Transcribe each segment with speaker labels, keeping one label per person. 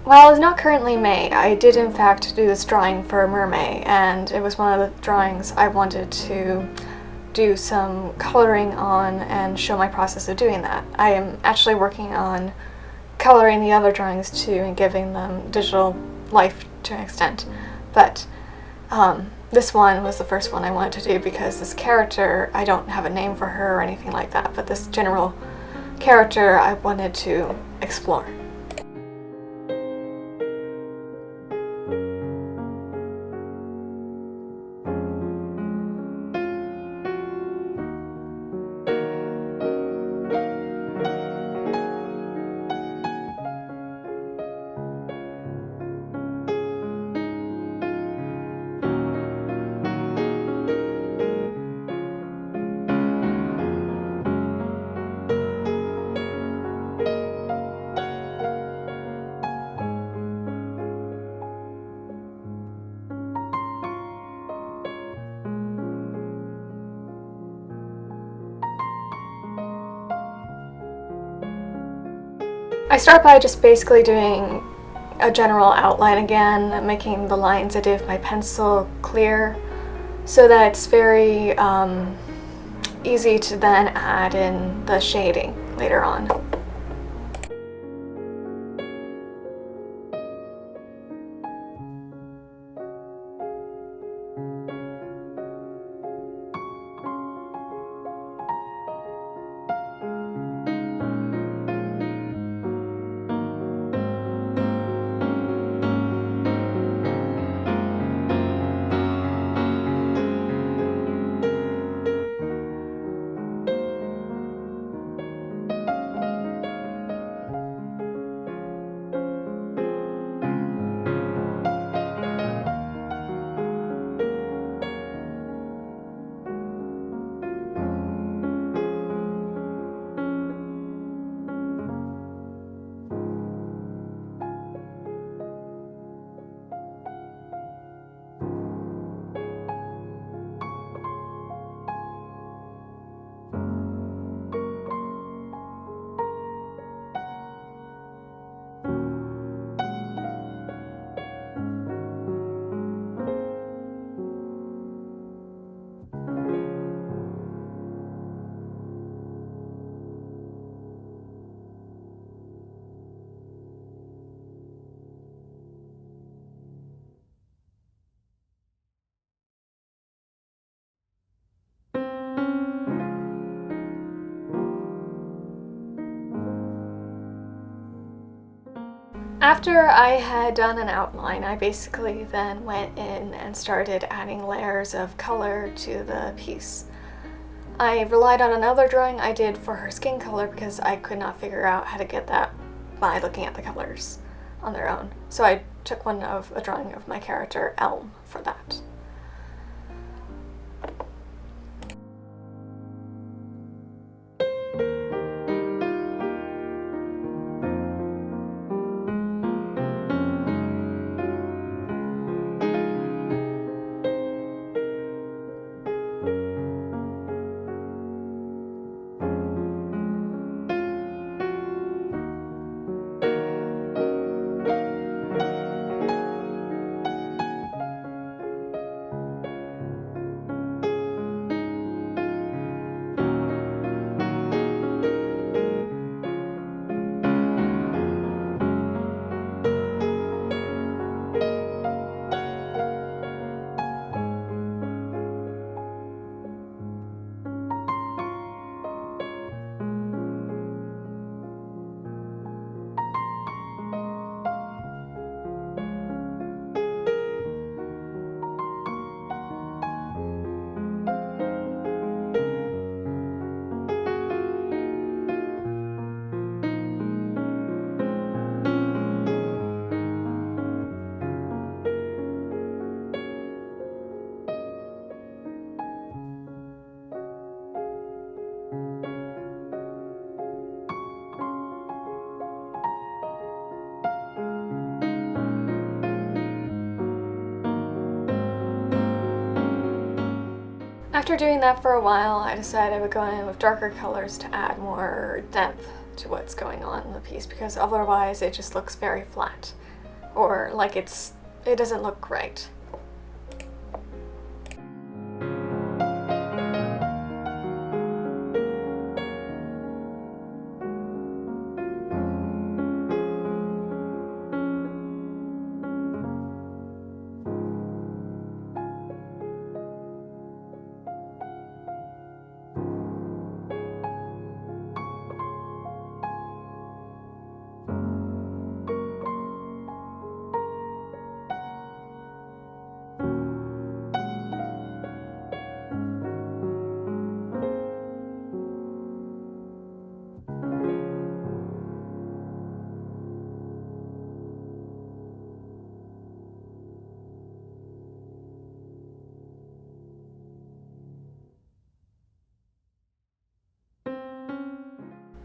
Speaker 1: While it's not currently May, I did in fact do this drawing for Mermay, and it was one of the drawings I wanted to do some coloring on and show my process of doing that. I am actually working on coloring the other drawings too and giving them digital life to an extent, but this one was the first one I wanted to do because this character, I don't have a name for her or anything like that, but this general character I wanted to explore. I start by just basically doing a general outline again, making the lines I did with my pencil clear so that it's very easy to then add in the shading later on. After I had done an outline, I basically then went in and started adding layers of color to the piece. I relied on another drawing I did for her skin color because I could not figure out how to get that by looking at the colors on their own. So I took a drawing of my character Elm for that. After doing that for a while, I decided I would go in with darker colors to add more depth to what's going on in the piece, because otherwise it just looks very flat or like it doesn't look right.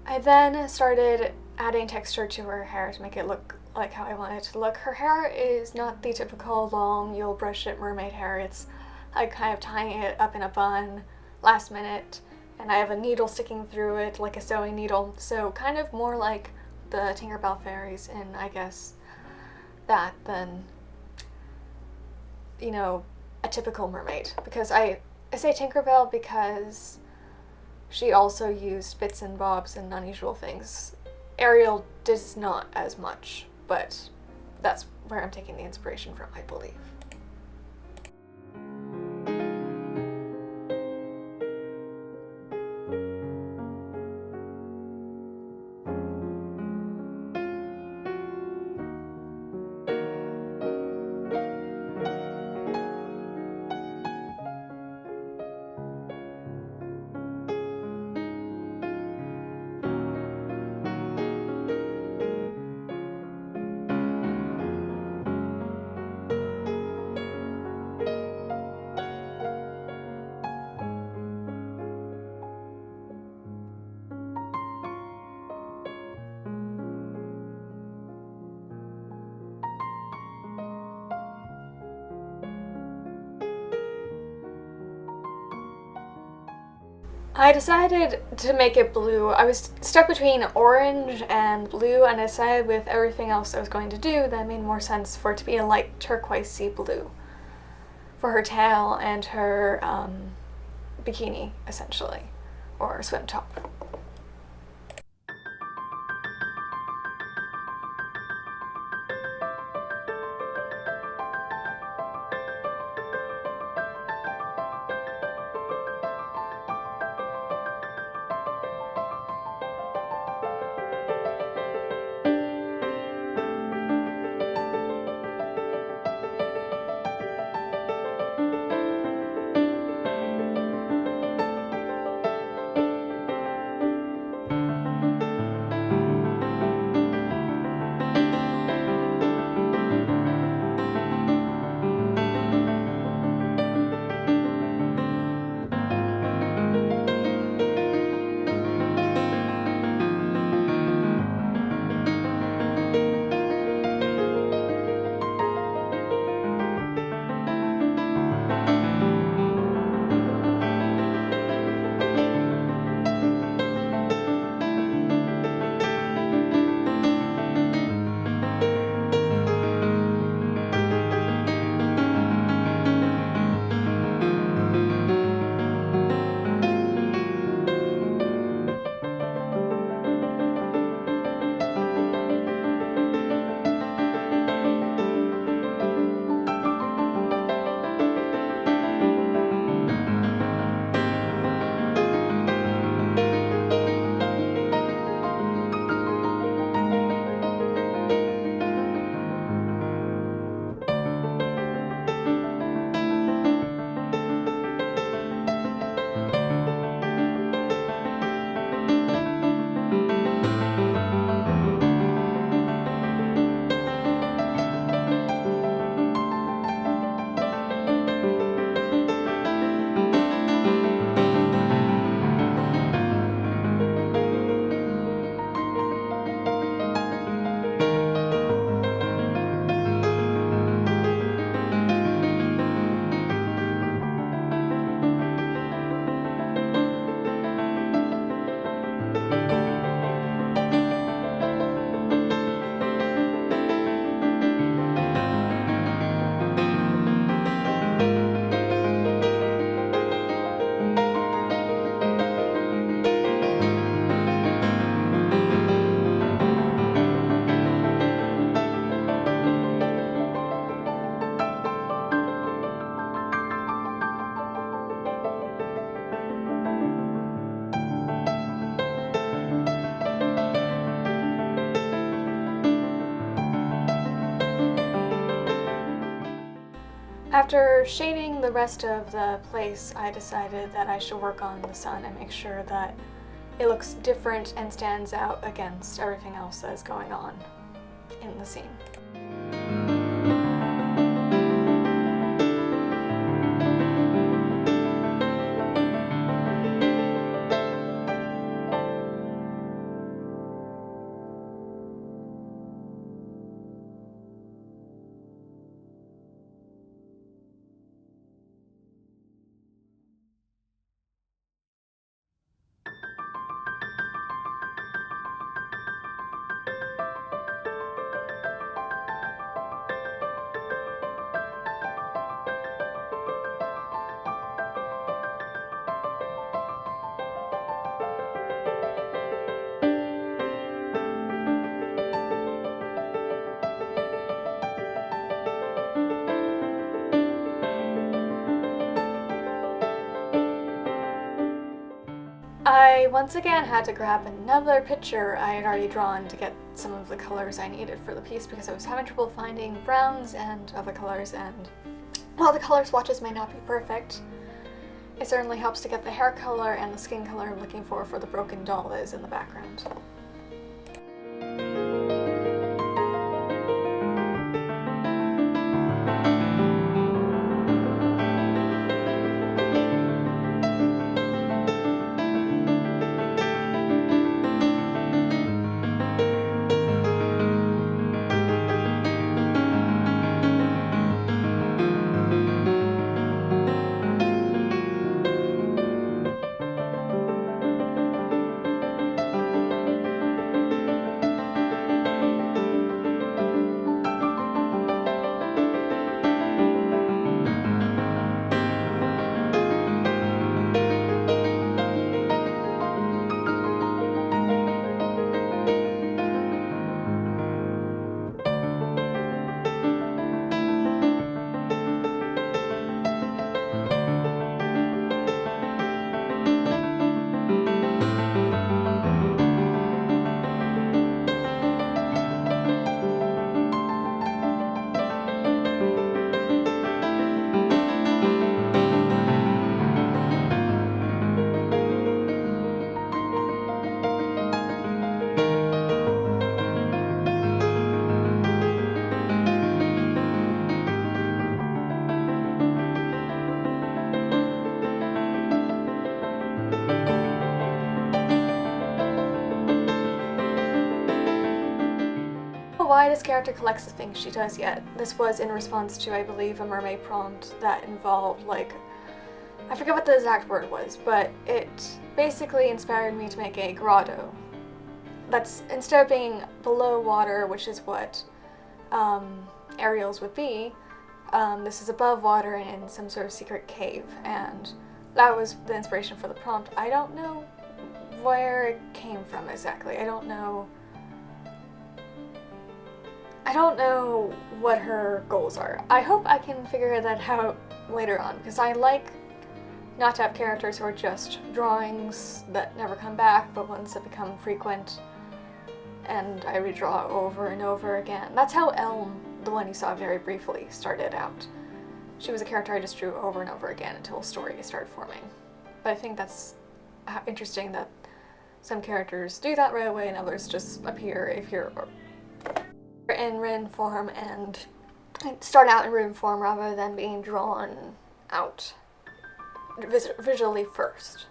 Speaker 1: I then started adding texture to her hair to make it look like how I want it to look. Her hair is not the typical long, you'll brush it mermaid hair. It's like kind of tying it up in a bun last minute, and I have a needle sticking through it like a sewing needle, so kind of more like the Tinkerbell fairies, and I guess that than, you know, a typical mermaid. Because I say Tinkerbell because she also used bits and bobs and unusual things. Ariel does not as much, but that's where I'm taking the inspiration from, I believe. I decided to make it blue. I was stuck between orange and blue, and I decided with everything else I was going to do that it made more sense for it to be a light turquoisey blue for her tail and her bikini, essentially, or swim top. After shading the rest of the place, I decided that I should work on the sun and make sure that it looks different and stands out against everything else that is going on in the scene. I once again had to grab another picture I had already drawn to get some of the colors I needed for the piece because I was having trouble finding browns and other colors, and while the color swatches may not be perfect, it certainly helps to get the hair color and the skin color I'm looking for the broken doll that is in the background. Why this character collects the things she does yet. This was in response to, I believe, a Mermay prompt that involved, like, I forget what the exact word was, but it basically inspired me to make a grotto. That's, instead of being below water, which is what aerials would be, this is above water and in some sort of secret cave, and that was the inspiration for the prompt. I don't know where it came from exactly. I don't know what her goals are. I hope I can figure that out later on, because I like not to have characters who are just drawings that never come back, but ones that become frequent and I redraw over and over again. That's how Elm, the one you saw very briefly, started out. She was a character I just drew over and over again until a story started forming. But I think that's interesting that some characters do that right away and others just appear if you're in written form and start out in written form rather than being drawn out visually first.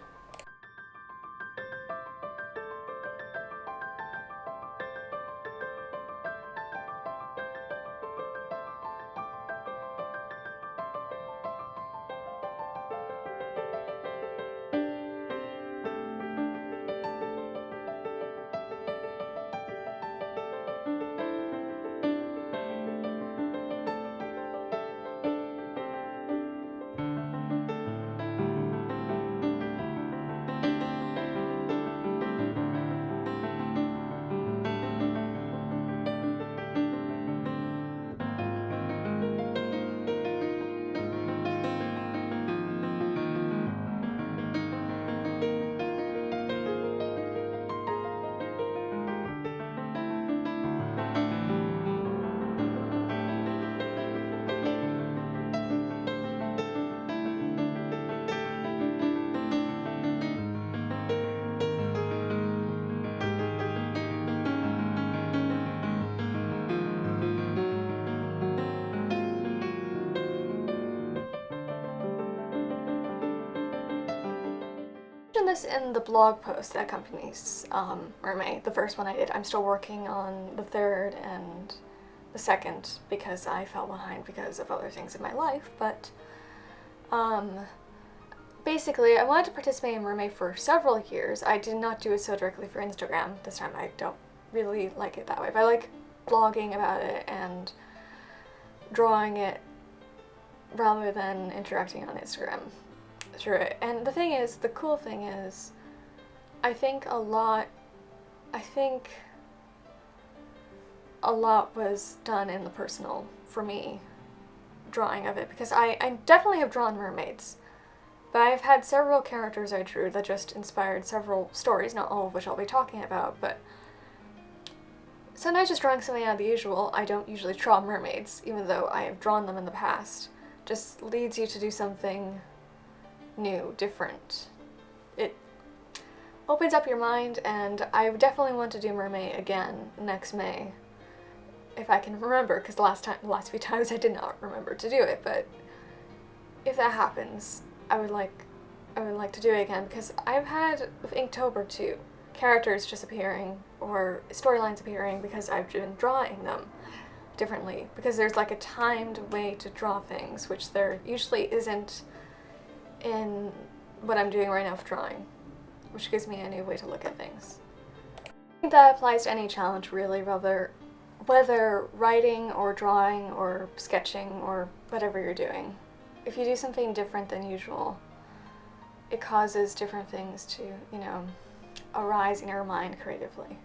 Speaker 1: promise in the blog post that accompanies Mermay, the first one I did. I'm still working on the third and the second because I fell behind because of other things in my life, but basically I wanted to participate in Mermay for several years. I did not do it so directly for Instagram this time. I don't really like it that way, but I like blogging about it and drawing it rather than interacting on Instagram through it. And the thing is, the cool thing is, I think a lot was done in the personal, for me, drawing of it, because I definitely have drawn mermaids, but I've had several characters I drew that just inspired several stories, not all of which I'll be talking about, but sometimes just drawing something out of the usual. I don't usually draw mermaids, even though I have drawn them in the past. Just leads you to do something new, different. It opens up your mind, and I definitely want to do Mermay again next May, if I can remember, because the last few times I did not remember to do it, but if that happens, I would like to do it again, because I've had with Inktober too, characters just appearing or storylines appearing because I've been drawing them differently, because there's like a timed way to draw things, which there usually isn't in what I'm doing right now for drawing, which gives me a new way to look at things. I think that applies to any challenge really, whether writing or drawing or sketching or whatever you're doing. If you do something different than usual, it causes different things to, arise in your mind creatively.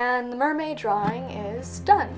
Speaker 1: And the mermaid drawing is done.